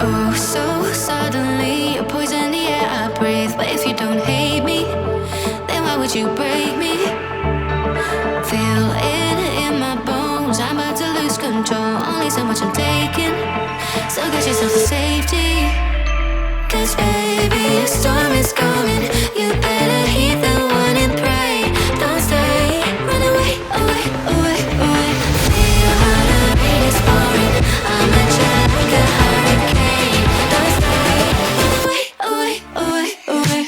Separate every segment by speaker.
Speaker 1: Oh, so suddenly you're poison the air I breathe. But if you don't hate me, then why would you break me? Feel it in my bones, I'm about to lose control. Only so much I'm taking, so get yourself to safety. Cause baby, a storm is coming. You better heed the warning, pray. Don't stay, run away, away, away, away. Feel how the rain is pouring. I'm at you like a hurricane. Don't stay, run away, away, away, away.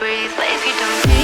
Speaker 1: But if you don't